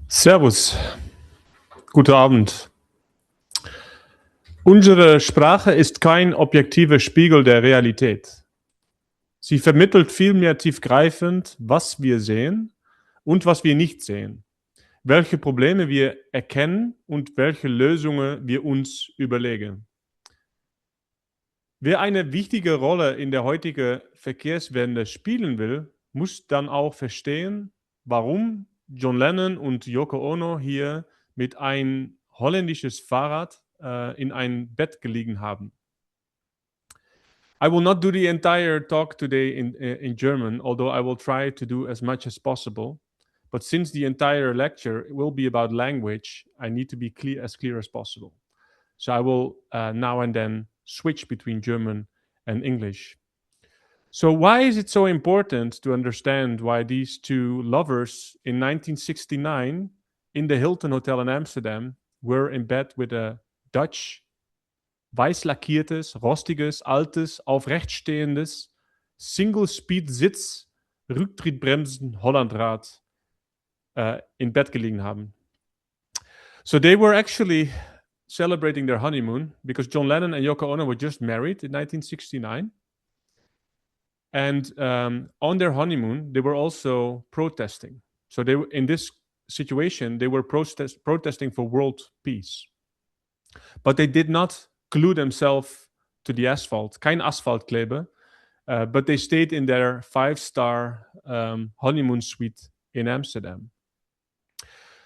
Servus, guten Abend. Unsere Sprache ist kein objektiver Spiegel der Realität. Sie vermittelt vielmehr tiefgreifend, was wir sehen und was wir nicht sehen, welche Probleme wir erkennen und welche Lösungen wir uns überlegen. Wer eine wichtige Rolle in der heutigen Verkehrswende spielen will, muss dann auch verstehen, warum John Lennon und Yoko Ono hier mit ein holländisches Fahrrad in ein Bett gelegen haben. I will not do the entire talk today in German, although I will try to do as much as possible. But since the entire lecture will be about language, I need to be as clear as possible. So I will now and then switch between German and English. So why is it so important to understand why these two lovers in 1969 in the Hilton Hotel in Amsterdam were in bed with a Dutch, weiß lackiertes, rostiges, altes, aufrechtstehendes, Single-Speed-Sitz, Rücktrittbremsen, Hollandrad in bed gelegen haben? So they were actually celebrating their honeymoon because John Lennon and Yoko Ono were just married in 1969. And on their honeymoon, they were also protesting. So they were, in this situation, they were protesting for world peace. But they did not glue themselves to the asphalt, kein Asphaltkleber, but they stayed in their 5-star honeymoon suite in Amsterdam.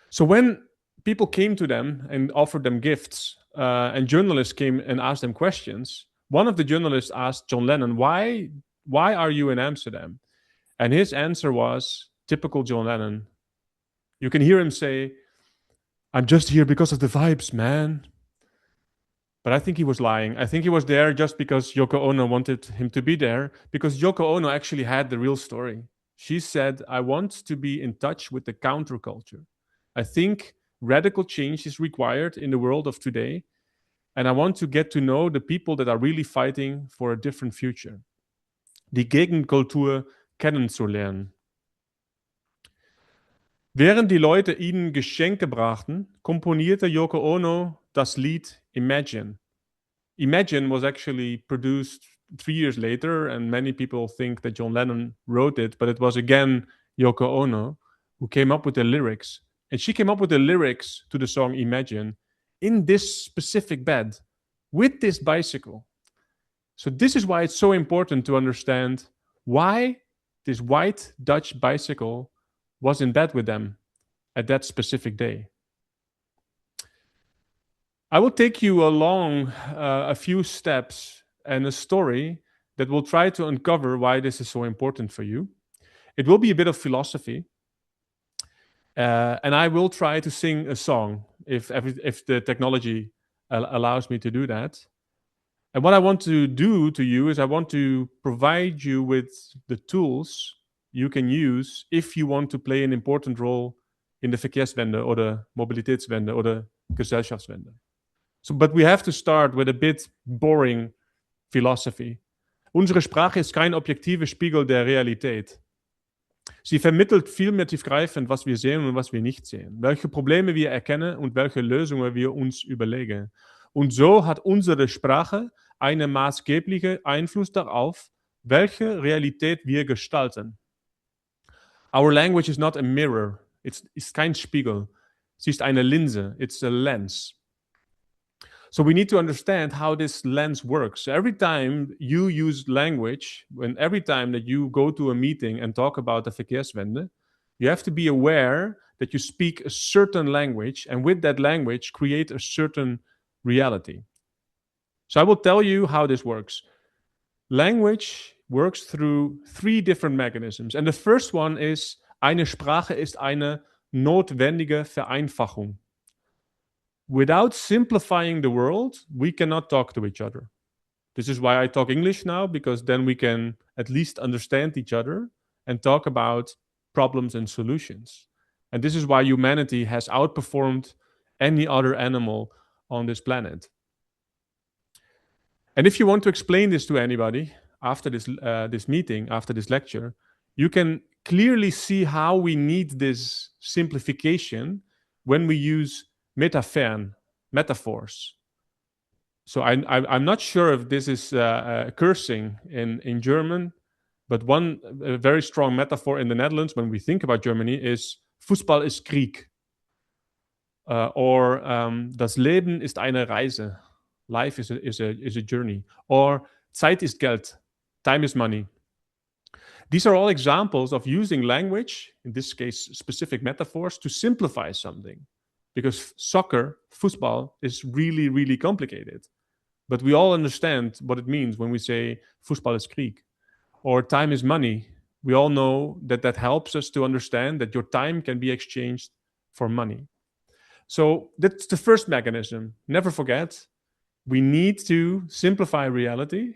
So when people came to them and offered them gifts, and journalists came and asked them questions, one of the journalists asked John Lennon, why are you in Amsterdam? And his answer was typical John Lennon. You can hear him say, I'm just here because of the vibes, man. But I think he was lying. I think he was there just because Yoko Ono wanted him to be there, because Yoko Ono actually had the real story. She said, I want to be in touch with the counterculture. I think radical change is required in the world of today, and I want to get to know the people that are really fighting for a different future. Die Gegenkultur kennenzulernen. Während die Leute ihnen Geschenke brachten, komponierte Yoko Ono das Lied Imagine. Imagine was actually produced 3 years later, and many people think that John Lennon wrote it, but it was again Yoko Ono who came up with the lyrics. And she came up with the lyrics to the song Imagine in this specific bed with this bicycle. So this is why it's so important to understand why this white Dutch bicycle was in bed with them at that specific day. I will take you along a few steps and a story that will try to uncover why this is so important for you. It will be a bit of philosophy. And I will try to sing a song if the technology allows me to do that. And what I want to do to you is I want to provide you with the tools you can use if you want to play an important role in the Verkehrswende or the Mobilitätswende or the Gesellschaftswende. So, but we have to start with a bit boring philosophy. Unsere Sprache ist kein objektiver Spiegel der Realität. Sie vermittelt vielmehr tiefgreifend, was wir sehen und was wir nicht sehen, welche Probleme wir erkennen und welche Lösungen wir uns überlegen. Und so hat unsere Sprache einen maßgeblichen Einfluss darauf, welche Realität wir gestalten. Our language is not a mirror. It's kein Spiegel. Sie ist eine Linse. It's a lens. So we need to understand how this lens works. Every time you use language, every time that you go to a meeting and talk about the Verkehrswende, you have to be aware that you speak a certain language, and with that language create a certain reality. So I will tell you how this works. Language works through 3 different mechanisms. And the first one is, eine Sprache ist eine notwendige Vereinfachung. Without simplifying the world, we cannot talk to each other. This is why I talk English now, because then we can at least understand each other and talk about problems and solutions. And this is why humanity has outperformed any other animal on this planet. And if you want to explain this to anybody after this meeting, after this lecture, you can clearly see how we need this simplification when we use metaphors. So I'm not sure if this is cursing in German, but one very strong metaphor in the Netherlands when we think about Germany is Fußball ist Krieg. Or das Leben ist eine Reise. Life is a journey. Or Zeit ist Geld. Time is money. These are all examples of using language, in this case specific metaphors, to simplify something. Because soccer, Fußball, is really, really complicated. But we all understand what it means when we say Fußball ist Krieg. Or time is money. We all know that helps us to understand that your time can be exchanged for money. So that's the first mechanism. Never forget, we need to simplify reality.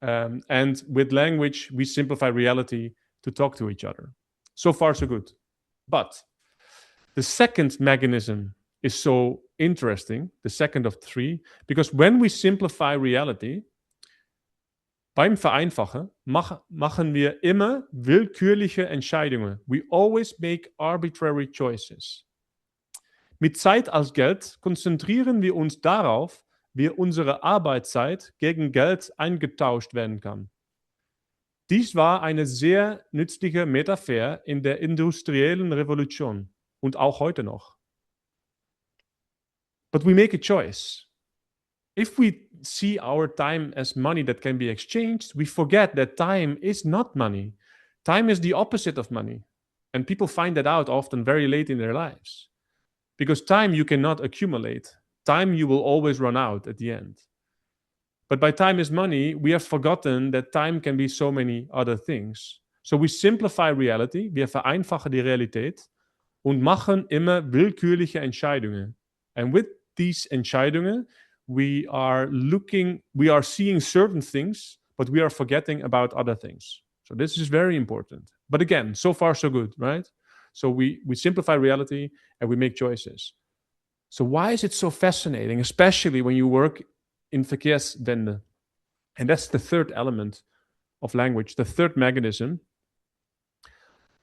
And with language, we simplify reality to talk to each other. So far, so good. But the second mechanism is so interesting, the second of three, because when we simplify reality, beim Vereinfachen machen wir immer willkürliche Entscheidungen. We always make arbitrary choices. Mit Zeit als Geld konzentrieren wir uns darauf, wie unsere Arbeitszeit gegen Geld eingetauscht werden kann. Dies war eine sehr nützliche Metapher in der industriellen Revolution und auch heute noch. But we make a choice. If we see our time as money that can be exchanged, we forget that time is not money. Time is the opposite of money. And people find that out often very late in their lives. Because time you cannot accumulate. Time you will always run out at the end. But by time is money, we have forgotten that time can be so many other things. So we simplify reality, wir vereinfachen die Realität und machen immer willkürliche Entscheidungen. And with these Entscheidungen, we are seeing certain things, but we are forgetting about other things. So this is very important. But again, so far so good, right? So we simplify reality and we make choices. So why is it so fascinating, especially when you work in Verkehrswende? And that's the third element of language, the third mechanism.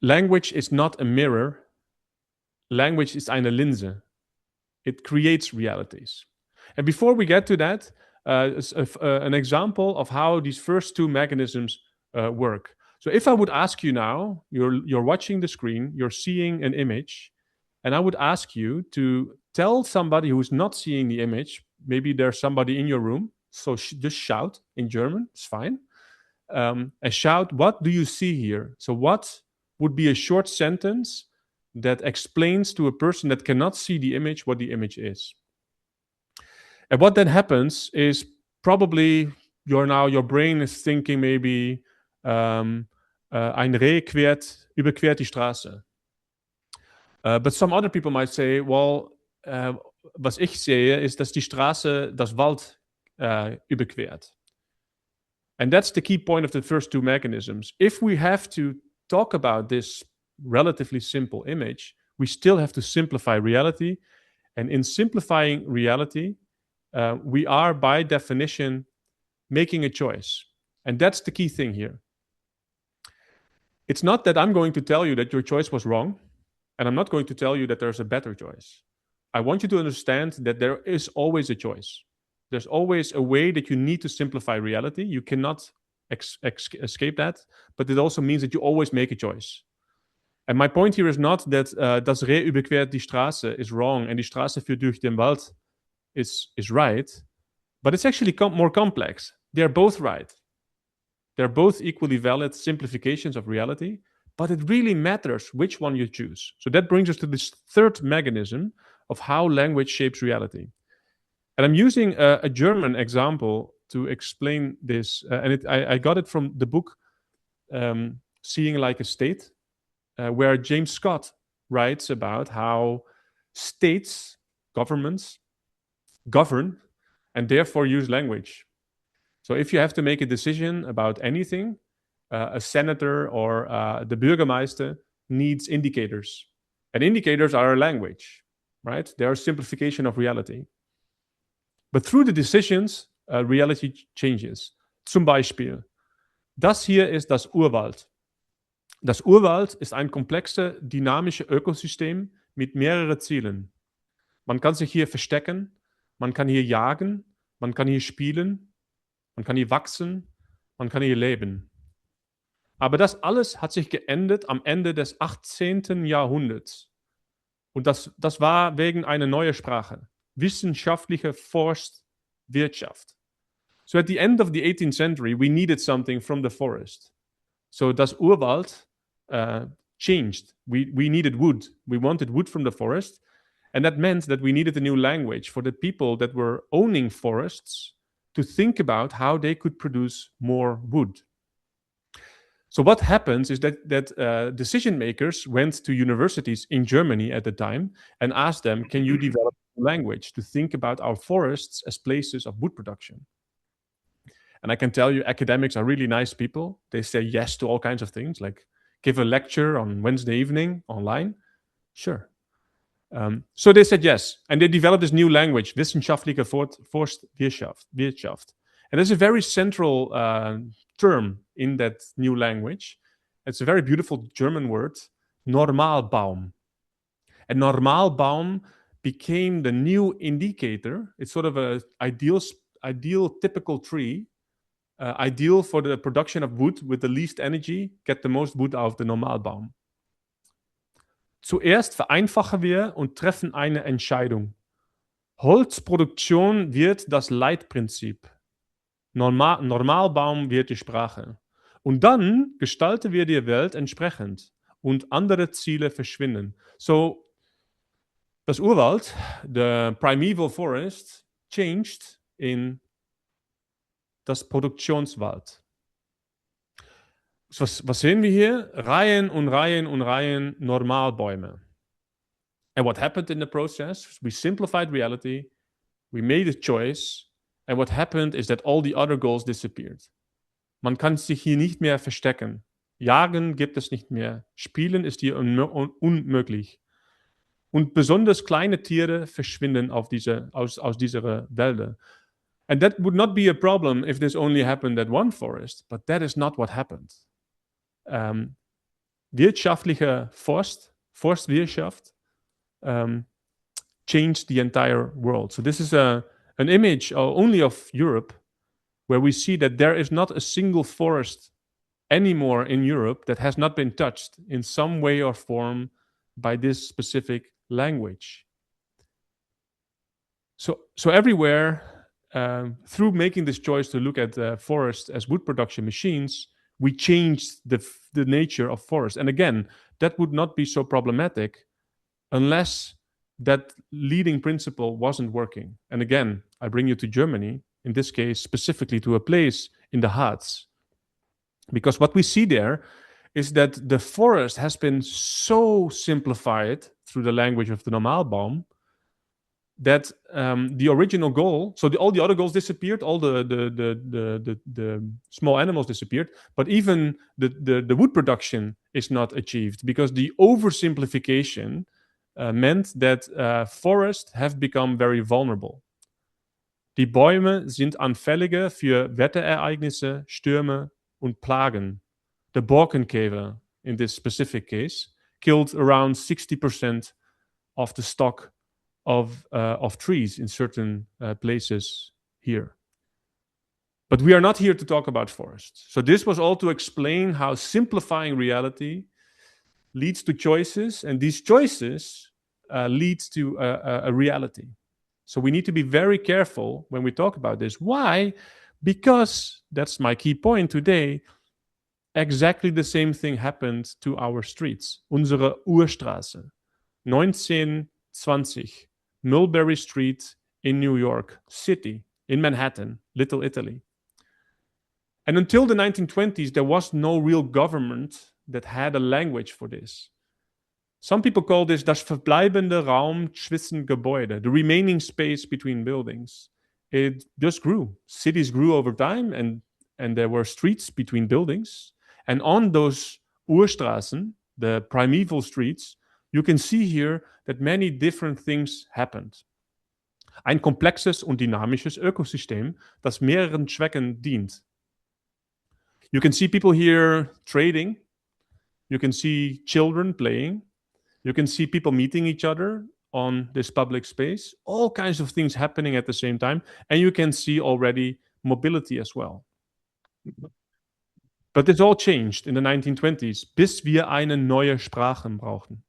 Language is not a mirror. Language is eine Linse. It creates realities. And before we get to that, an example of how these first two mechanisms work. So if I would ask you now, you're watching the screen, you're seeing an image, and I would ask you to tell somebody who's not seeing the image, maybe there's somebody in your room, so just shout in German, it's fine. And shout, what do you see here? So what would be a short sentence that explains to a person that cannot see the image what the image is? And what then happens is probably your brain is thinking maybe ein Reh überquert die Straße. But some other people might say, well, was ich sehe, ist, dass die Straße das Wald überquert. And that's the key point of the first two mechanisms. If we have to talk about this relatively simple image, we still have to simplify reality. And in simplifying reality, we are by definition making a choice. And that's the key thing here. It's not that I'm going to tell you that your choice was wrong, and I'm not going to tell you that there's a better choice. I want you to understand that there is always a choice. There's always a way that you need to simplify reality. You cannot escape that, but it also means that you always make a choice. And my point here is not that das Reh überquert die Straße is wrong and die Straße führt durch den Wald is right, but it's actually more complex. They're both right. They're both equally valid simplifications of reality, but it really matters which one you choose. So that brings us to this third mechanism of how language shapes reality. And I'm using a German example to explain this. And I got it from the book Seeing Like a State, where James Scott writes about how states, governments, govern and therefore use language. So if you have to make a decision about anything, a senator or the Bürgermeister needs indicators. And indicators are a language, right? They are a simplification of reality. But through the decisions, reality changes. Zum Beispiel, das hier ist das Urwald. Das Urwald ist ein komplexes, dynamisches Ökosystem mit mehreren Zielen. Man kann sich hier verstecken, man kann hier jagen, man kann hier spielen, man kann hier wachsen, man kann hier leben. Aber das alles hat sich geändert am Ende des 18. Jahrhunderts. Und das war wegen einer neuen Sprache, wissenschaftliche Forstwirtschaft. So at the end of the 18th century, we needed something from the forest. So das Urwald changed. We needed wood. We wanted wood from the forest. And that meant that we needed a new language for the people that were owning forests to think about how they could produce more wood. So what happens is that decision makers went to universities in Germany at the time and asked them, can you develop a language to think about our forests as places of wood production? And I can tell you, academics are really nice people. They say yes to all kinds of things, like give a lecture on Wednesday evening online. Sure. So they said yes. And they developed this new language, wissenschaftliche Forstwirtschaft. And there's a very central term in that new language. It's a very beautiful German word, Normalbaum. And Normalbaum became the new indicator. It's sort of an ideal typical tree, ideal for the production of wood with the least energy, get the most wood out of the Normalbaum. Zuerst vereinfachen wir und treffen eine Entscheidung. Holzproduktion wird das Leitprinzip. Normalbaum wird die Sprache. Und dann gestalten wir die Welt entsprechend und andere Ziele verschwinden. So, das Urwald, the primeval forest, changed in das Produktionswald. Was sehen wir hier? Reihen und Reihen und Reihen Normalbäume. And what happened in the process? We simplified reality, we made a choice, and what happened is that all the other goals disappeared. Man kann sich hier nicht mehr verstecken. Jagen gibt es nicht mehr. Spielen ist hier unmöglich. Und besonders kleine Tiere verschwinden aus dieser Wälder. And that would not be a problem if this only happened at one forest, but that is not what happened. Wirtschaftliche Forstwirtschaft changed the entire world. So this is an image only of Europe, where we see that there is not a single forest anymore in Europe that has not been touched in some way or form by this specific language. So everywhere, through making this choice to look at forests as wood production machines, we changed the nature of forest. And again, that would not be so problematic unless that leading principle wasn't working. And again, I bring you to Germany, in this case, specifically to a place in the Harz. Because what we see there is that the forest has been so simplified through the language of the Normalbaum that the original goal, so all the other goals disappeared, all the small animals disappeared, but even the wood production is not achieved because the oversimplification meant that forests have become very vulnerable. Die Bäume sind anfälliger für Wetterereignisse, Stürme und Plagen. The Borkenkäfer, in this specific case, killed around 60% of the stock of trees in certain places here. But we are not here to talk about forests. So this was all to explain how simplifying reality leads to choices, and these choices leads to a reality. So we need to be very careful when we talk about this. Why? Because, that's my key point today, exactly the same thing happened to our streets. Unsere Urstraße. 1920. Mulberry Street in New York City, in Manhattan, Little Italy. And until the 1920s, there was no real government that had a language for this. Some people call this das verbleibende Raum zwischen Gebäude, the remaining space between buildings. It just grew. Cities grew over time, and there were streets between buildings. And on those Urstraßen, the primeval streets, you can see here that many different things happened. Ein komplexes und dynamisches Ökosystem, das mehreren Zwecken dient. You can see people here trading. You can see children playing. You can see people meeting each other on this public space, all kinds of things happening at the same time, and you can see already mobility as well. But this all changed in the 1920s, bis wir eine neue Sprache brauchten.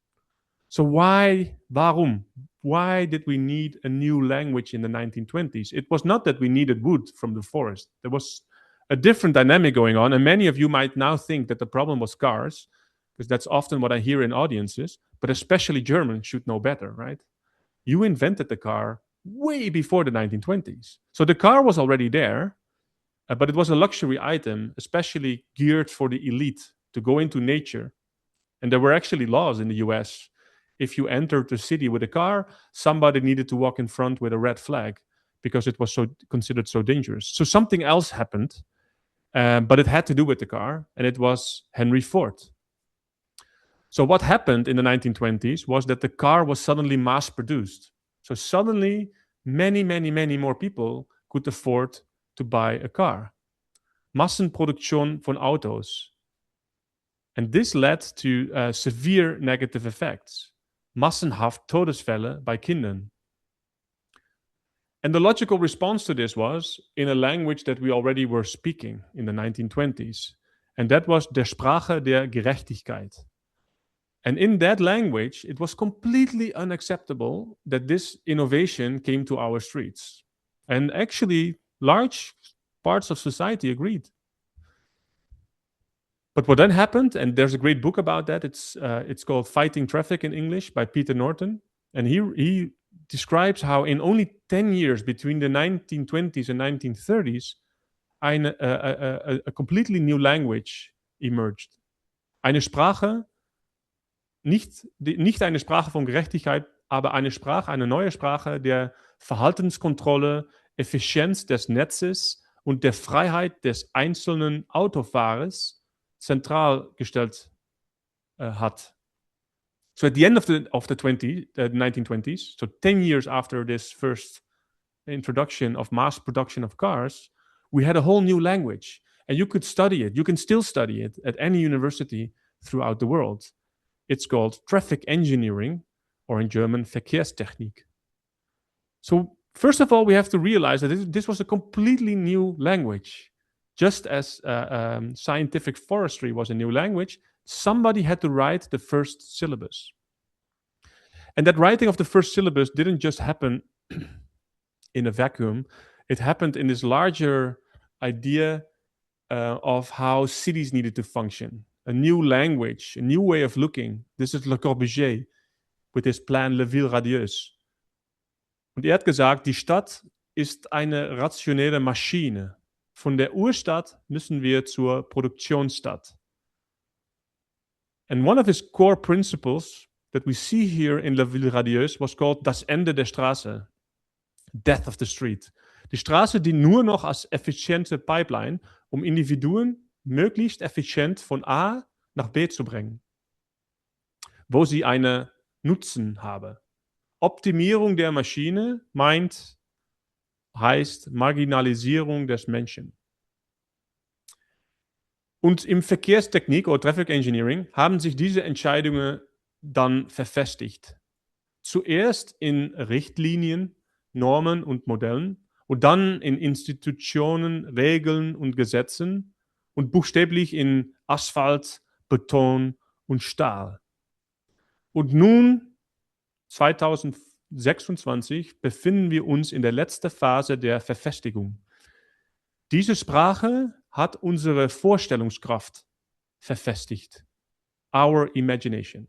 So warum? Why did we need a new language in the 1920s? It was not that we needed wood from the forest. There was a different dynamic going on, and many of you might now think that the problem was cars, because that's often what I hear in audiences, but especially Germans should know better, right? You invented the car way before the 1920s. So the car was already there, but it was a luxury item, especially geared for the elite to go into nature. And there were actually laws in the US. If you entered the city with a car, somebody needed to walk in front with a red flag because it was considered so dangerous. So something else happened, but it had to do with the car, and it was Henry Ford. So what happened in the 1920s was that the car was suddenly mass-produced. So suddenly, many more people could afford to buy a car. Massenproduktion von Autos. And this led to severe negative effects. Massenhaft Todesfälle bei Kindern. And the logical response to this was in a language that we already were speaking in the 1920s. And that was der Sprache der Gerechtigkeit. And in that language, it was completely unacceptable that this innovation came to our streets. And actually, large parts of society agreed. But what then happened, and there's a great book about that, it's called Fighting Traffic in English by Peter Norton. And he describes how in only 10 years between the 1920s and 1930s, a completely new language emerged. Eine Sprache, nicht eine Sprache von Gerechtigkeit, aber eine neue Sprache der Verhaltenskontrolle, Effizienz des Netzes und der Freiheit des einzelnen Autofahrers zentral gestellt hat. So at the end of the 1920s, so 10 years after this first introduction of mass production of cars, we had a whole new language. And you could study it. You can still study it at any university throughout the world. It's called traffic engineering, or in German, Verkehrstechnik. So first of all, we have to realize that this was a completely new language. Just as scientific forestry was a new language, somebody had to write the first syllabus. And that writing of the first syllabus didn't just happen in a vacuum. It happened in this larger idea of how cities needed to function. A new language, a new way of looking. This is Le Corbusier with his plan Le Ville Radieuse. Und hat gesagt, die Stadt ist eine rationelle Maschine. Von der Urstadt müssen wir zur Produktionsstadt. And one of his core principles that we see here in Le Ville Radieuse was called das Ende der Straße. Death of the Street. Die Straße dient nur noch als effiziente Pipeline, um Individuen möglichst effizient von A nach B zu bringen, wo sie einen Nutzen haben. Optimierung der Maschine heißt Marginalisierung des Menschen. Und im Verkehrstechnik oder Traffic Engineering haben sich diese Entscheidungen dann verfestigt. Zuerst in Richtlinien, Normen und Modellen und dann in Institutionen, Regeln und Gesetzen und buchstäblich in Asphalt, Beton und Stahl. Und nun, 2026, befinden wir uns in der letzten Phase der Verfestigung. Diese Sprache hat unsere Vorstellungskraft verfestigt. Our imagination.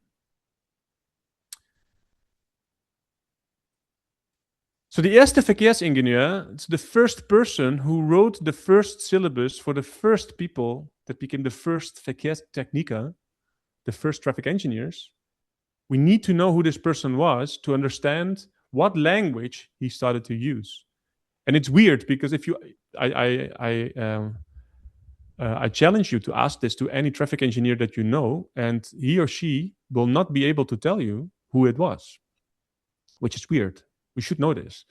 So the erste Verkehrsingenieur, the first person who wrote the first syllabus for the first people that became the first Verkehrstechniker, the first traffic engineers, we need to know who this person was to understand what language he started to use. And it's weird because if you, I challenge you to ask this to any traffic engineer that you know, and he or she will not be able to tell you who it was, which is weird. We should know this.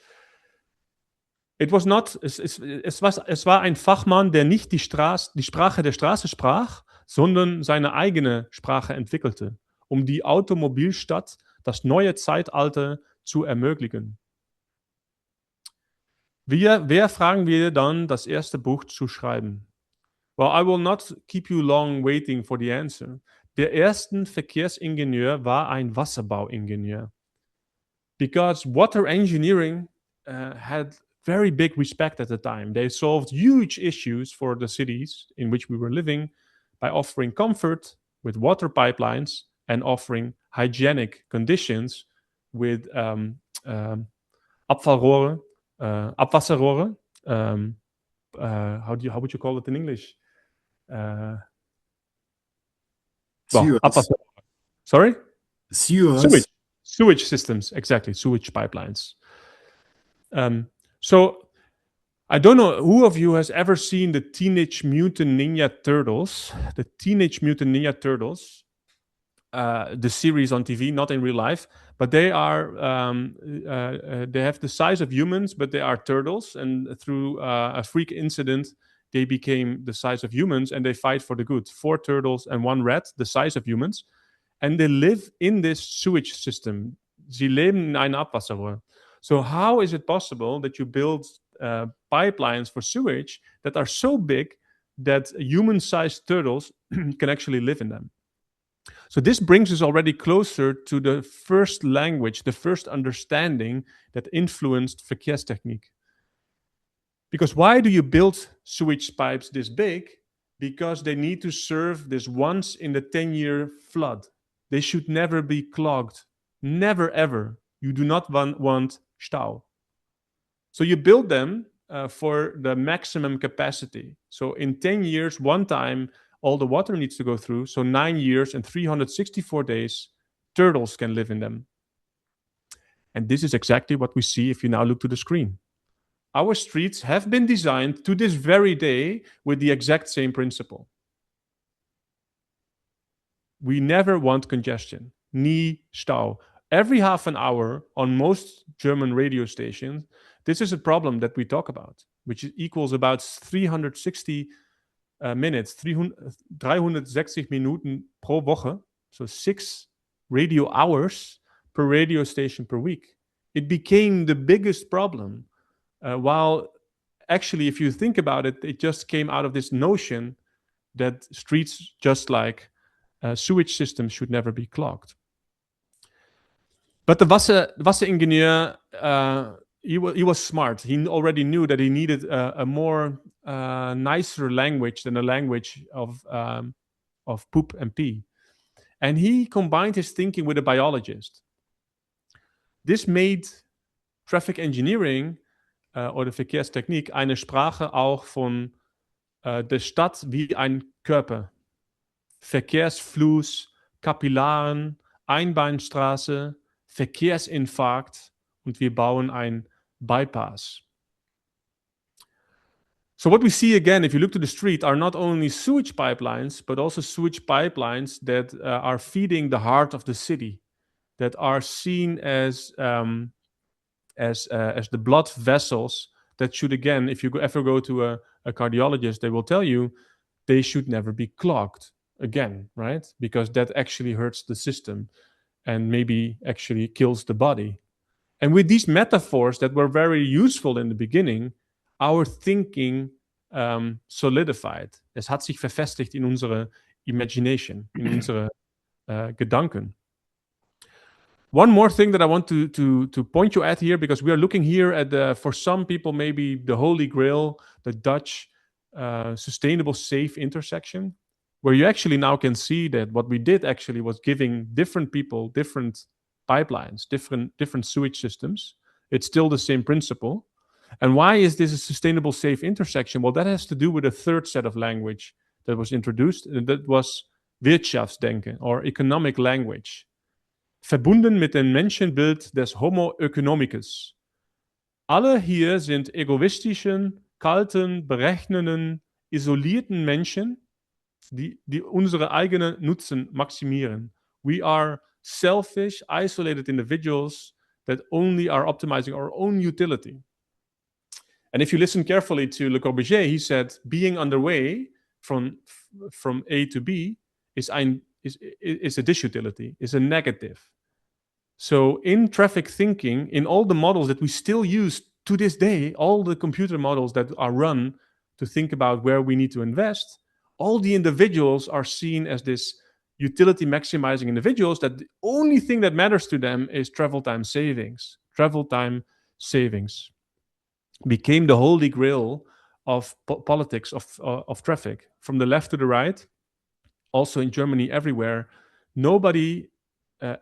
Es war ein Fachmann, der nicht die Sprache der Straße sprach, sondern seine eigene Sprache entwickelte, um die Automobilstadt, das neue Zeitalter, zu ermöglichen. Wer fragen wir dann, das erste Buch zu schreiben? Well, I will not keep you long waiting for the answer. Der erste Verkehrsingenieur war ein Wasserbauingenieur. Because water engineering had very big respect at the time. They solved huge issues for the cities in which we were living by offering comfort with water pipelines and offering hygienic conditions with Abfallrohre, Abwasserrohre. How would you call it in English? Sorry? Sewers. Sewage systems, exactly. Sewage pipelines. So I don't know who of you has ever seen the Teenage Mutant Ninja Turtles. The Teenage Mutant Ninja Turtles, the series on TV, not in real life, but they are they have the size of humans, but they are turtles, and through a freak incident, they became the size of humans, and they fight for the good. 4 turtles and 1 rat, the size of humans, and they live in this sewage system. Sie leben in einer Abwasserrohr. So how is it possible that you build pipelines for sewage that are so big that human-sized turtles can actually live in them? So this brings us already closer to the first language, the first understanding that influenced Verkehrstechnik. Because why do you build sewage pipes this big? Because they need to serve this once in the 10-year flood. They should never be clogged. Never, ever. You do not want Stau. So you build them for the maximum capacity. So in 10 years, one time, all the water needs to go through. So 9 years and 364 days, turtles can live in them. And this is exactly what we see if you now look to the screen. Our streets have been designed to this very day with the exact same principle. We never want congestion. Nie Stau. Every half an hour on most German radio stations, this is a problem that we talk about, which equals about 360 minutes, 360 Minuten pro Woche, so 6 radio hours per radio station per week. It became the biggest problem. While actually, if you think about it, it just came out of this notion that streets, just like sewage systems, should never be clogged. But the Wasseringenieur, he was smart. He already knew that he needed a more nicer language than the language of poop and pee. And he combined his thinking with a biologist. This made traffic engineering oder Verkehrstechnik eine Sprache auch von der Stadt wie ein Körper. Verkehrsfluss, Kapillaren, Einbahnstraße, Verkehrsinfarkt und wir bauen ein Bypass. So what we see again, if you look to the street, are not only sewage pipelines, but also sewage pipelines that are feeding the heart of the city, that are seen as the blood vessels that should, again, if you ever go to a cardiologist, they will tell you they should never be clogged again, right? Because that actually hurts the system and maybe actually kills the body. And with these metaphors that were very useful in the beginning, our thinking solidified. Es hat sich verfestigt in unsere imagination, in unsere Gedanken. One more thing that I want to point you at here, because we are looking here at for some people, maybe the Holy Grail, the Dutch sustainable safe intersection, where you actually now can see that what we did actually was giving different people different pipelines, different sewage systems. It's still the same principle. And why is this a sustainable safe intersection? Well, that has to do with a third set of language that was introduced, and that was Wirtschaftsdenken, or economic language. Verbunden mit dem Menschenbild des Homo economicus. Alle hier sind egoistischen, kalten, berechnenden, isolierten Menschen, die unsere eigenen Nutzen maximieren. We are selfish, isolated individuals that only are optimizing our own utility. And if you listen carefully to Le Corbusier, he said, being underway from A to B is ein is a disutility, is a negative. So in traffic thinking, in all the models that we still use to this day, all the computer models that are run to think about where we need to invest, all the individuals are seen as this utility maximizing individuals that the only thing that matters to them is travel time savings. Travel time savings became the holy grail of politics of traffic. From the left to the right, also in Germany, everywhere, nobody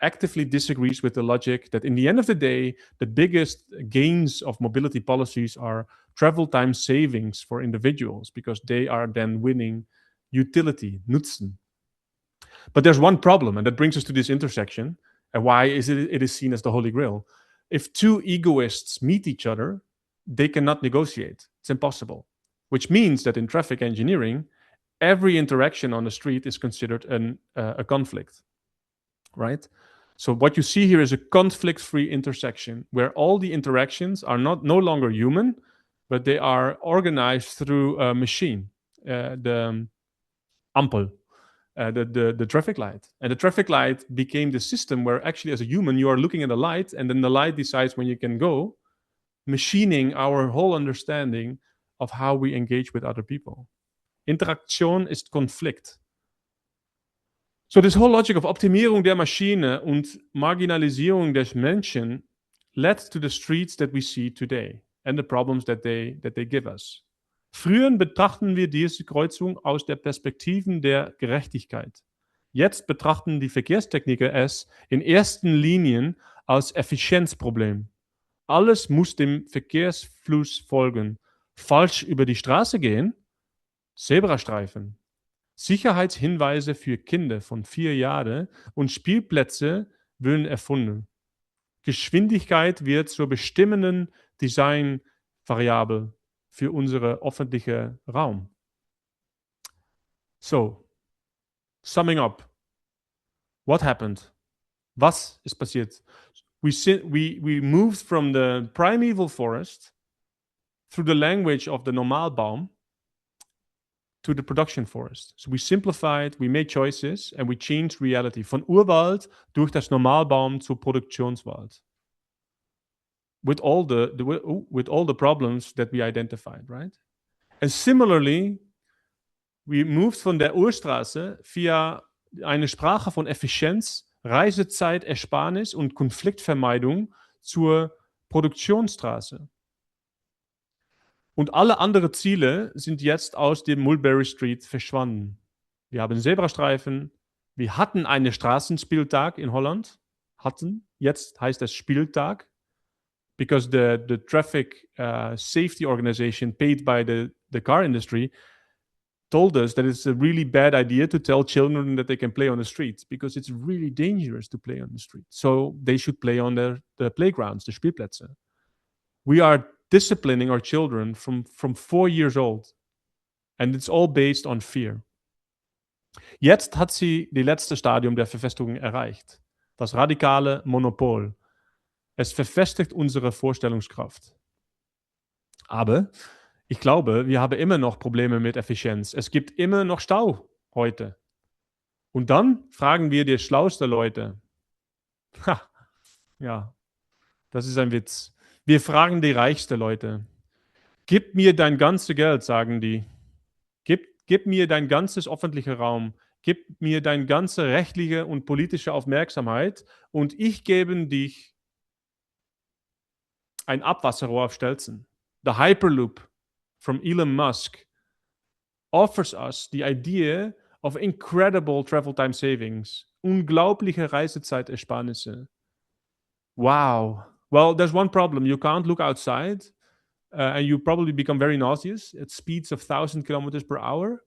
actively disagrees with the logic that in the end of the day, the biggest gains of mobility policies are travel time savings for individuals because they are then winning utility, nutzen. But there's one problem, and that brings us to this intersection, and why it is seen as the holy grail. If two egoists meet each other, they cannot negotiate. It's impossible. Which means that in traffic engineering, every interaction on the street is considered a conflict, right? So what you see here is a conflict-free intersection where all the interactions are no longer human, but they are organized through a machine, the Ampel, the traffic light. And the traffic light became the system where actually as a human, you are looking at a light and then the light decides when you can go, machining our whole understanding of how we engage with other people. Interaktion ist Konflikt. So this whole logic of Optimierung der Maschine und Marginalisierung des Menschen led to the streets that we see today and the problems that they give us. Früher betrachten wir diese Kreuzung aus der Perspektive der Gerechtigkeit. Jetzt betrachten die Verkehrstechniker es in ersten Linien als Effizienzproblem. Alles muss dem Verkehrsfluss folgen. Falsch über die Straße gehen? Zebrastreifen. Sicherheitshinweise für Kinder von 4 Jahren und Spielplätze werden erfunden. Geschwindigkeit wird zur bestimmenden Designvariable für unseren öffentlichen Raum. So, summing up. What happened? Was ist passiert? We moved from the primeval forest through the language of the Normalbaum to the production forest. So we simplified, we made choices, and we changed reality. Von Urwald durch das Normalbaum zu Produktionswald. With all the problems that we identified, right? And similarly, we moved von der Urstraße via eine Sprache von Effizienz, Reisezeitersparnis und Konfliktvermeidung zur Produktionsstraße. Und alle anderen Ziele sind jetzt aus dem Mulberry Street verschwunden. Wir haben Zebrastreifen, wir hatten einen Straßenspieltag in Holland, jetzt heißt es Spieltag, because the traffic safety organization paid by the car industry told us that it's a really bad idea to tell children that they can play on the streets because it's really dangerous to play on the street. So they should play on the playgrounds, the Spielplätze. We are disciplining our children from 4 years old. And it's all based on fear. Jetzt hat sie die letzte Stadium der Verfestigung erreicht. Das radikale Monopol. Es verfestigt unsere Vorstellungskraft. Aber ich glaube, wir haben immer noch Probleme mit Effizienz. Es gibt immer noch Stau heute. Und dann fragen wir die schlauste Leute. Ja, das ist ein Witz. Wir fragen die reichste Leute. Gib mir dein ganzes Geld, sagen die. Gib mir dein ganzes öffentlicher Raum. Gib mir deine ganze rechtliche und politische Aufmerksamkeit und ich gebe dich ein Abwasserrohr auf Stelzen. The Hyperloop from Elon Musk offers us the idea of incredible travel time savings. Unglaubliche Reisezeitersparnisse. Wow. Well, there's one problem. You can't look outside and you probably become very nauseous at speeds of 1,000 kilometers per hour.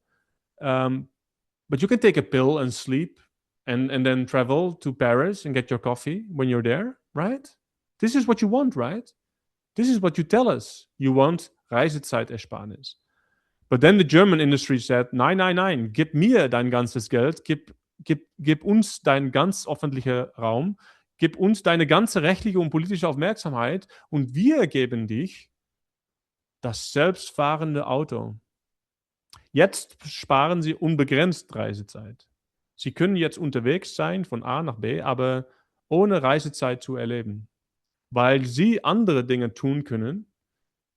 But you can take a pill and sleep and then travel to Paris and get your coffee when you're there, right? This is what you want, right? This is what you tell us. You want Reisezeitersparnis. But then the German industry said, nein, gib mir dein ganzes Geld, gib uns dein ganz öffentlicher Raum, gib uns deine ganze rechtliche und politische Aufmerksamkeit und wir geben dich das selbstfahrende Auto. Jetzt sparen sie unbegrenzt Reisezeit. Sie können jetzt unterwegs sein von A nach B, aber ohne Reisezeit zu erleben, weil sie andere Dinge tun können,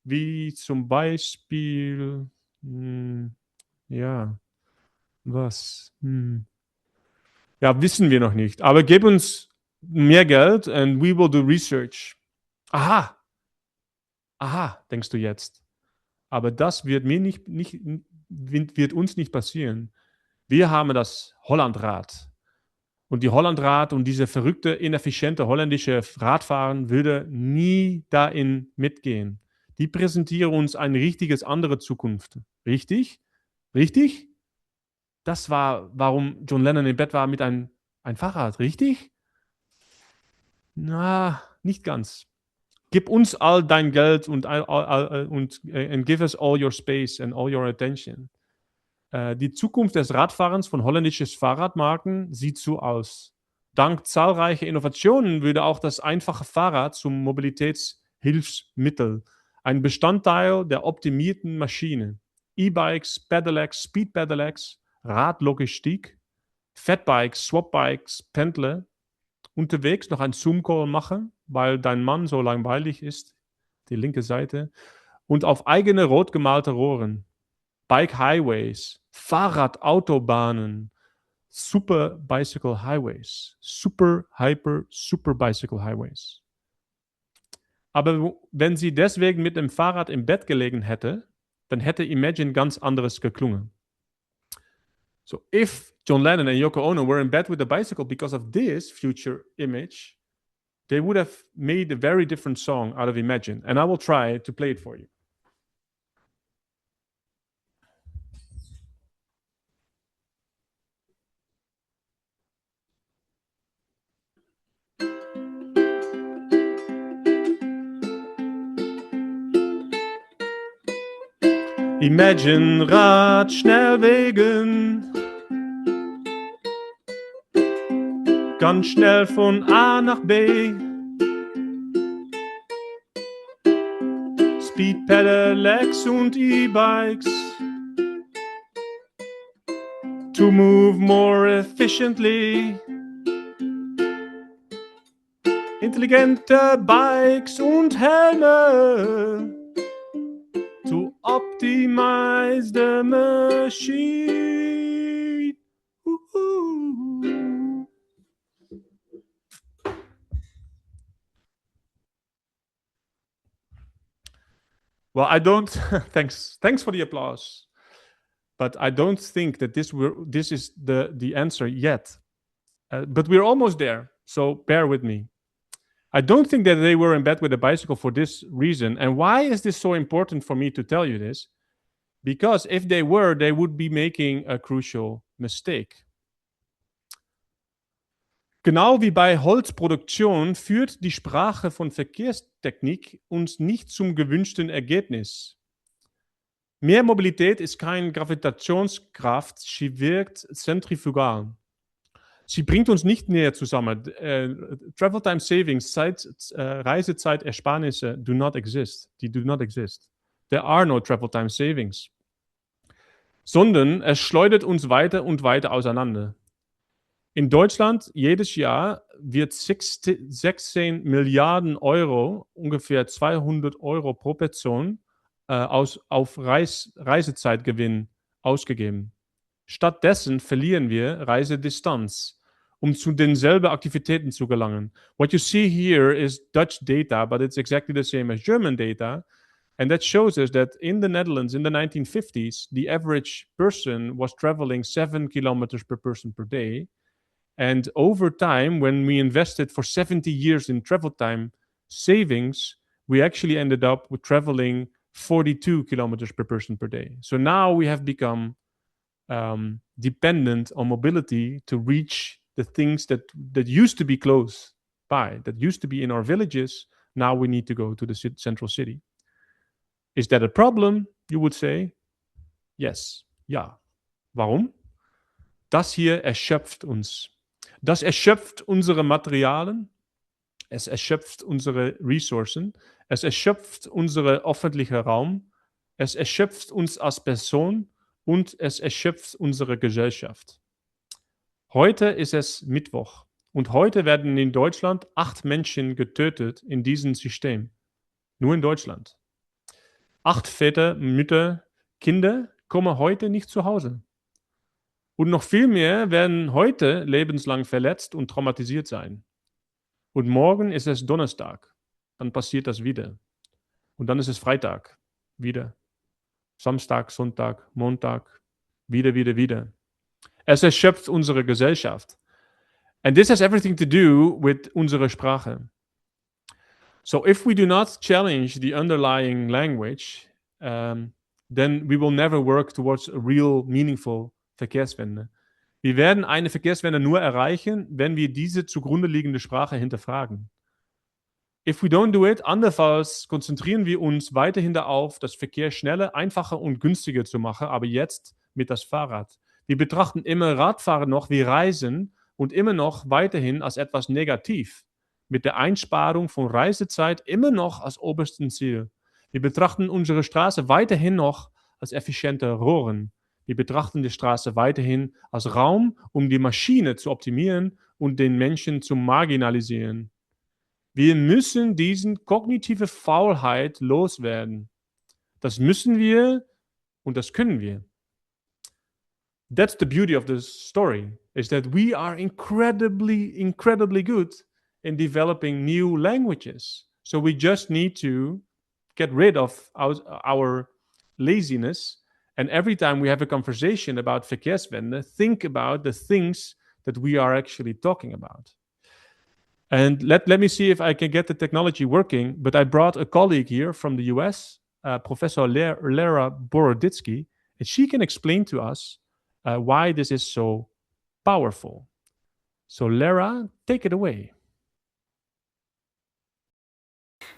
wie zum Beispiel, ja, was? Ja, wissen wir noch nicht. Aber gib uns mehr Geld and we will do research. Aha, aha, denkst du jetzt. Aber das wird wird uns nicht passieren. Wir haben das Hollandrad. Und die Hollandrad und diese verrückte, ineffiziente holländische Radfahren würde nie dahin mitgehen. Die präsentieren uns eine richtiges andere Zukunft. Richtig? Richtig? Das war, warum John Lennon im Bett war mit ein Fahrrad. Richtig? Na, nicht ganz. Gib uns all dein Geld und and give us all your space and all your attention. Die Zukunft des Radfahrens von holländischen Fahrradmarken sieht so aus. Dank zahlreicher Innovationen würde auch das einfache Fahrrad zum Mobilitätshilfsmittel, ein Bestandteil der optimierten Maschine. E-Bikes, Pedelecs, Speed Pedelecs, Radlogistik, Fatbikes, Swapbikes, Pendler, unterwegs noch ein Zoom-Call machen, weil dein Mann so langweilig ist, die linke Seite, und auf eigene rot gemalte Rohren. Bike Highways, Fahrradautobahnen, Super Bicycle Highways, Super Bicycle Highways. Aber wenn sie deswegen mit dem Fahrrad im Bett gelegen hätte, dann hätte Imagine ganz anderes geklungen. So if John Lennon and Yoko Ono were in bed with a bicycle because of this future image, they would have made a very different song out of Imagine. And I will try to play it for you. Imagine Radschnellwegen, ganz schnell von A nach B. Speed Pedelecs und E-Bikes to move more efficiently. Intelligente Bikes und Helme to optimize the machine. Well, I don't. Thanks for the applause, but I don't think that this is the answer yet. But we're almost there, so bear with me. I don't think that they were in bed with a bicycle for this reason. And why is this so important for me to tell you this? Because if they were, they would be making a crucial mistake. Genau wie bei Holzproduktion führt die Sprache von Verkehrstechnik uns nicht zum gewünschten Ergebnis. Mehr Mobilität ist keine Gravitationskraft, sie wirkt zentrifugal. Sie bringt uns nicht näher zusammen. Travel Time Savings, Reisezeitersparnisse do not exist. Die do not exist. There are no Travel Time Savings. Sondern es schleudert uns weiter und weiter auseinander. In Deutschland jedes Jahr wird 16 Milliarden Euro, ungefähr 200 Euro pro Person, auf Reisezeitgewinn ausgegeben. Stattdessen verlieren wir Reisedistanz, um zu denselben Aktivitäten zu gelangen. What you see here is Dutch data, but it's exactly the same as German data. And that shows us that in the Netherlands in the 1950s, the average person was traveling 7 kilometers per person per day. And over time, when we invested for 70 years in travel time savings, we actually ended up with traveling 42 kilometers per person per day. So now we have become dependent on mobility to reach the things that used to be close by, that used to be in our villages. Now we need to go to the central city. Is that a problem? You would say, yes, ja. Warum? Das hier erschöpft uns. Das erschöpft unsere Materialien, es erschöpft unsere Ressourcen, es erschöpft unseren öffentlichen Raum, es erschöpft uns als Person und es erschöpft unsere Gesellschaft. Heute ist es Mittwoch und heute werden in Deutschland 8 Menschen getötet in diesem System. Nur in Deutschland. 8 Väter, Mütter, Kinder kommen heute nicht zu Hause. Und noch viel mehr werden heute lebenslang verletzt und traumatisiert sein. Und morgen ist es Donnerstag. Dann passiert das wieder. Und dann ist es Freitag. Wieder. Samstag, Sonntag, Montag. Wieder. Es erschöpft unsere Gesellschaft. And this has everything to do with unsere Sprache. So if we do not challenge the underlying language, then we will never work towards a real meaningful Verkehrswende. Wir werden eine Verkehrswende nur erreichen, wenn wir diese zugrunde liegende Sprache hinterfragen. If we don't do it, andernfalls konzentrieren wir uns weiterhin darauf, das Verkehr schneller, einfacher und günstiger zu machen, aber jetzt mit das Fahrrad. Wir betrachten immer Radfahren noch wie Reisen und immer noch weiterhin als etwas negativ, mit der Einsparung von Reisezeit immer noch als obersten Ziel. Wir betrachten unsere Straße weiterhin noch als effiziente Rohren. Wir betrachten die Straße weiterhin als Raum, um die Maschine zu optimieren und den Menschen zu marginalisieren. Wir müssen diesen kognitive Faulheit loswerden. Das müssen wir und das können wir. That's the beauty of this story, is that we are incredibly good in developing new languages. So we just need to get rid of our laziness. And every time we have a conversation about Verkehrswende, think about the things that we are actually talking about. And let me see if I can get the technology working. But I brought a colleague here from the US, Professor Lara Boroditsky, and she can explain to us why this is so powerful. So Lara, take it away.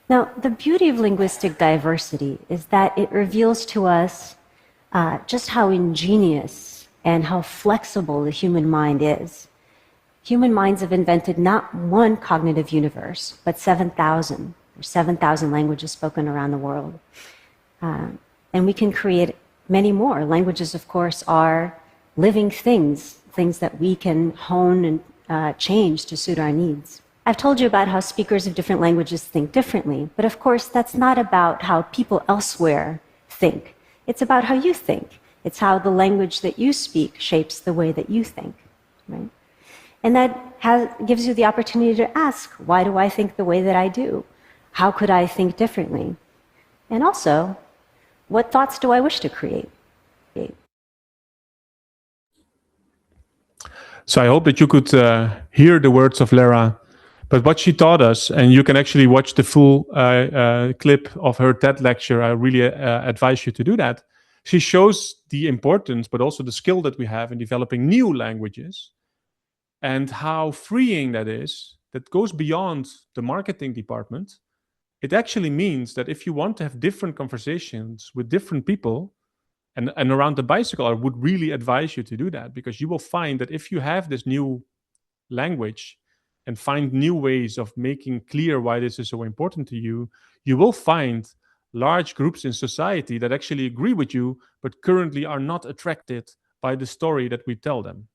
Now, the beauty of linguistic diversity is that it reveals to us just how ingenious and how flexible the human mind is. Human minds have invented not one cognitive universe, but 7,000 or 7,000 languages spoken around the world. And we can create many more. Languages, of course, are living things that we can hone and change to suit our needs. I've told you about how speakers of different languages think differently, but of course that's not about how people elsewhere think. It's about how you think. It's how the language that you speak shapes the way that you think, right? And that gives you the opportunity to ask, why do I think the way that I do? How could I think differently? And also, what thoughts do I wish to create? So I hope that you could hear the words of Lara. But what she taught us, and you can actually watch the full clip of her TED lecture, I really advise you to do that. She shows the importance, but also the skill that we have in developing new languages and how freeing that is. That goes beyond the marketing department. It actually means that if you want to have different conversations with different people, and around the bicycle, I would really advise you to do that, because you will find that if you have this new language and find new ways of making clear why this is so important to you, you will find large groups in society that actually agree with you, but currently are not attracted by the story that we tell them.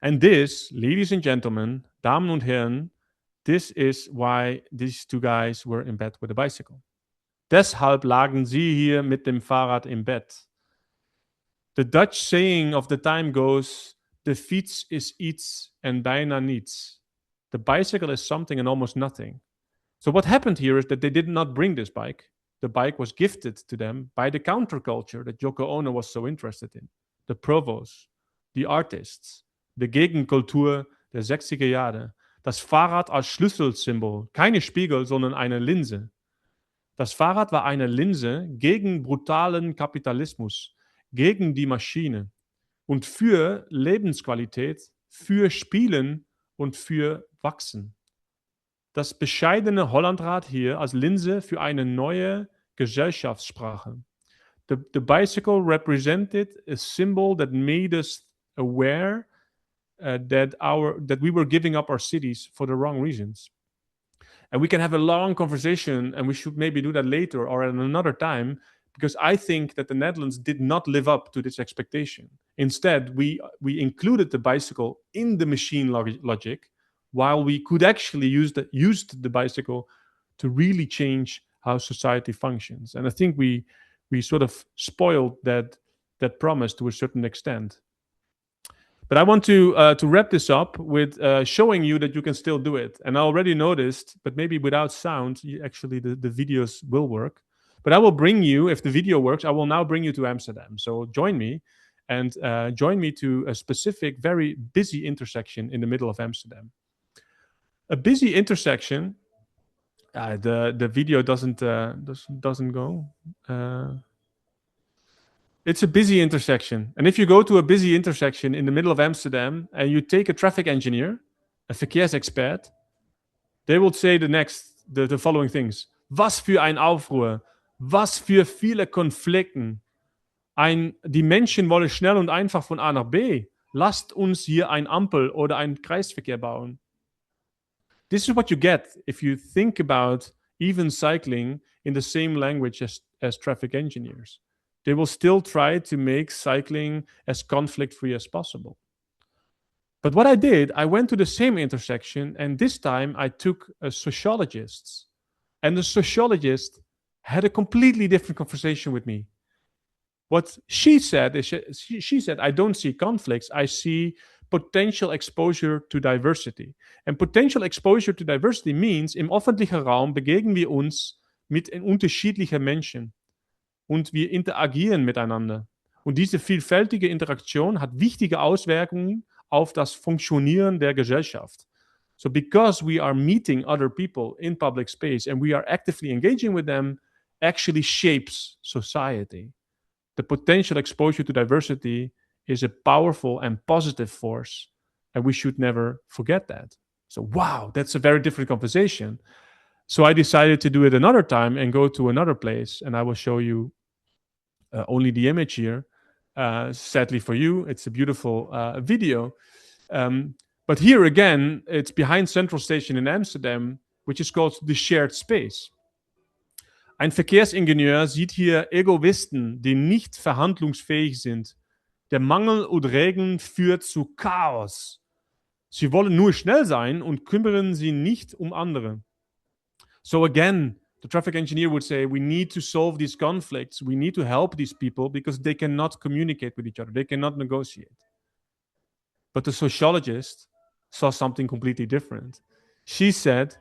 And this, ladies and gentlemen, Damen und Herren, this is why these two guys were in bed with a bicycle. Deshalb lagen sie hier mit dem Fahrrad im Bett. The Dutch saying of the time goes, the fiets is iets and bijna niets. The bicycle is something and almost nothing. So what happened here is that they did not bring this bike. The bike was gifted to them by the counterculture that Yoko Ono was so interested in. The provos, the artists, the Gegenkultur der 60er Jahre. Das Fahrrad als Schlüsselsymbol. Keine Spiegel, sondern eine Linse. Das Fahrrad war eine Linse gegen brutalen Kapitalismus, gegen die Maschine und für Lebensqualität, für Spielen und für Wachsen. Das bescheidene Hollandrad hier als Linse für eine neue Gesellschaftssprache. The bicycle represented a symbol that made us aware that we were giving up our cities for the wrong reasons. And we can have a long conversation, and we should maybe do that later or at another time, because I think that the Netherlands did not live up to this expectation. Instead, we included the bicycle in the machine logic, while we could actually use the bicycle to really change how society functions. And I think we sort of spoiled that promise to a certain extent. But I want to wrap this up with showing you that you can still do it. And I already noticed, but maybe without sound, actually the videos will work. But I will bring you, if the video works, I will now bring you to Amsterdam. So join me, and join me to a specific, very busy intersection in the middle of Amsterdam. A busy intersection. The video doesn't go. It's a busy intersection. And if you go to a busy intersection in the middle of Amsterdam and you take a traffic engineer, a verkehrsexpert, they will say the following things. Was für ein Aufruhr. Was für viele Konflikten. Die Menschen wollen schnell und einfach von A nach B. Lasst uns hier ein Ampel oder einen Kreisverkehr bauen. This is what you get if you think about even cycling in the same language as traffic engineers. They will still try to make cycling as conflict-free as possible. But what I did, I went to the same intersection, and this time I took a sociologist. And the sociologist had a completely different conversation with me. What she said is, she said, I don't see conflicts, I see potential exposure to diversity. And potential exposure to diversity means, im öffentlichen Raum begegnen wir uns mit unterschiedlichen Menschen. Und wir interagieren miteinander. Und diese vielfältige Interaktion hat wichtige Auswirkungen auf das Funktionieren der Gesellschaft. So because we are meeting other people in public space and we are actively engaging with them, actually shapes society. The potential exposure to diversity is a powerful and positive force, and we should never forget that. So wow, that's a very different conversation. So I decided to do it another time and go to another place, and I will show you only the image here. Sadly for you, it's a beautiful video. But here again, it's behind Central Station in Amsterdam, which is called the shared space. Ein Verkehrsingenieur sieht hier Egoisten, die nicht verhandlungsfähig sind. Der Mangel an Regeln führt zu Chaos. Sie wollen nur schnell sein und kümmern sich nicht um andere. So again, the traffic engineer would say, we need to solve these conflicts. We need to help these people because they cannot communicate with each other. They cannot negotiate. But the sociologist saw something completely different. She said,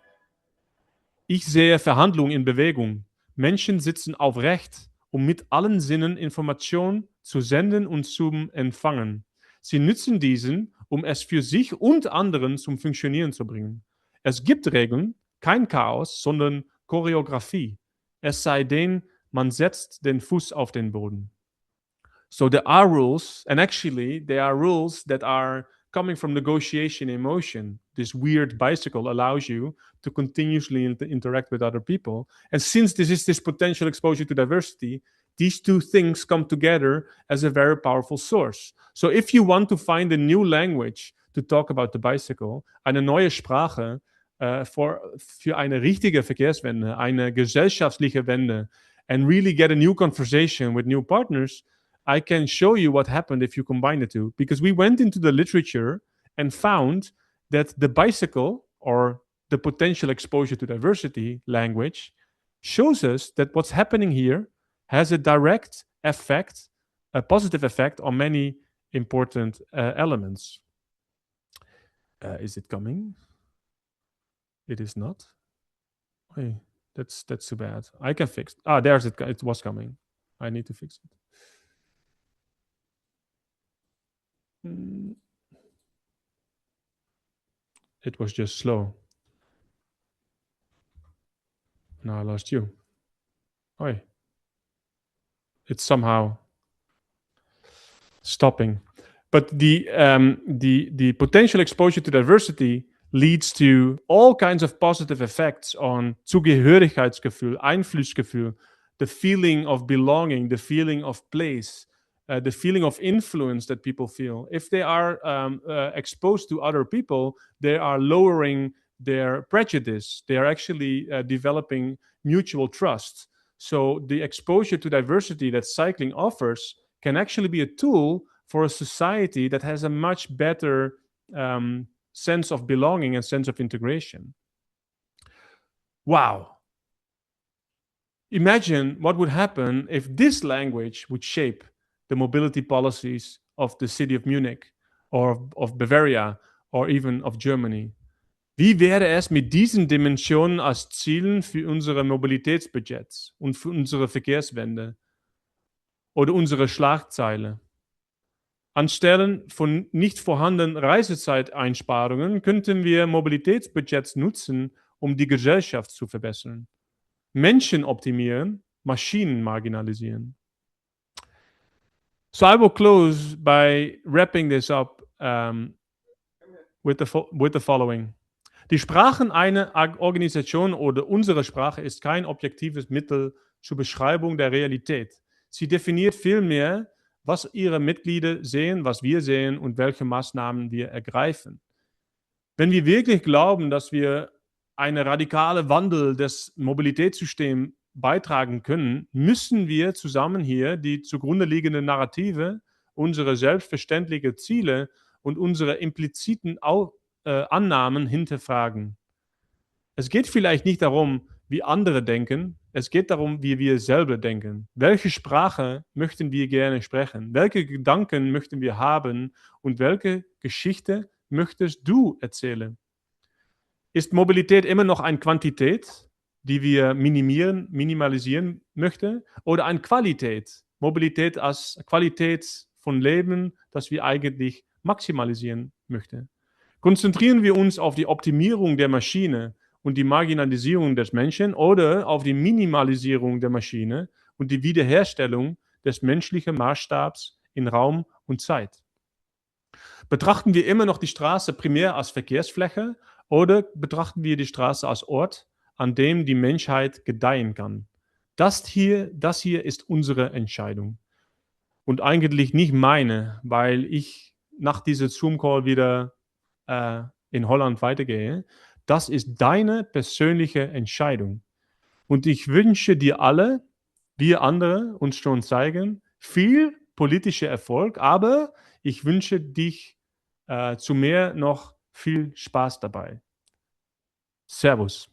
ich sehe Verhandlungen in Bewegung. Menschen sitzen aufrecht, um mit allen Sinnen Informationen zu senden und zu empfangen. Sie nutzen diesen, um es für sich und anderen zum Funktionieren zu bringen. Es gibt Regeln, kein Chaos, sondern Choreografie. Es sei denn, man setzt den Fuß auf den Boden. So there are rules, and actually there are rules that are coming from negotiation in motion. This weird bicycle allows you to continuously interact with other people. And since this is this potential exposure to diversity, these two things come together as a very powerful source. So if you want to find a new language to talk about the bicycle, eine neue Sprache für eine richtige Verkehrswende, eine gesellschaftliche Wende, and really get a new conversation with new partners, I can show you what happened if you combine the two. Because we went into the literature and found that the bicycle, or the potential exposure to diversity language, shows us that what's happening here has a direct effect, a positive effect on many important elements. Is it coming? It is not. Hey, that's too bad. I can fix it. There's it. It was coming. I need to fix it. It was just slow. Now I lost you. Oi. It's somehow stopping. But the potential exposure to diversity leads to all kinds of positive effects on Zugehörigkeitsgefühl, Einflussgefühl, the feeling of belonging, the feeling of place, the feeling of influence that people feel. If they are exposed to other people, they are lowering their prejudice. They are actually developing mutual trust. So the exposure to diversity that cycling offers can actually be a tool for a society that has a much better sense of belonging and sense of integration. Wow. Imagine what would happen if this language would shape the mobility policies of the city of Munich or of Bavaria or even of Germany. Wie wäre es mit diesen Dimensionen als Zielen für unsere Mobilitätsbudgets und für unsere Verkehrswende oder unsere Schlagzeile? Anstelle von nicht vorhandenen Reisezeiteinsparungen könnten wir Mobilitätsbudgets nutzen, um die Gesellschaft zu verbessern. Menschen optimieren, Maschinen marginalisieren. So I will close by wrapping this up with the following. Die Sprachen einer Organisation oder unsere Sprache ist kein objektives Mittel zur Beschreibung der Realität. Sie definiert vielmehr, was ihre Mitglieder sehen, was wir sehen und welche Maßnahmen wir ergreifen. Wenn wir wirklich glauben, dass wir einen radikalen Wandel des Mobilitätssystems beitragen können, müssen wir zusammen hier die zugrunde liegenden Narrative, unsere selbstverständlichen Ziele und unsere impliziten Annahmen hinterfragen. Es geht vielleicht nicht darum, wie andere denken, es geht darum, wie wir selber denken. Welche Sprache möchten wir gerne sprechen? Welche Gedanken möchten wir haben? Und welche Geschichte möchtest du erzählen? Ist Mobilität immer noch eine Quantität, die wir minimalisieren möchten? Oder eine Qualität? Mobilität als Qualität von Leben, das wir eigentlich maximalisieren möchten? Konzentrieren wir uns auf die Optimierung der Maschine und die Marginalisierung des Menschen oder auf die Minimalisierung der Maschine und die Wiederherstellung des menschlichen Maßstabs in Raum und Zeit? Betrachten wir immer noch die Straße primär als Verkehrsfläche oder betrachten wir die Straße als Ort, an dem die Menschheit gedeihen kann? Das hier ist unsere Entscheidung. Und eigentlich nicht meine, weil ich nach diesem Zoom-Call wieder in Holland weitergehe. Das ist deine persönliche Entscheidung. Und ich wünsche dir alle, wir andere uns schon zeigen, viel politischer Erfolg, aber ich wünsche dich zu mehr noch viel Spaß dabei. Servus.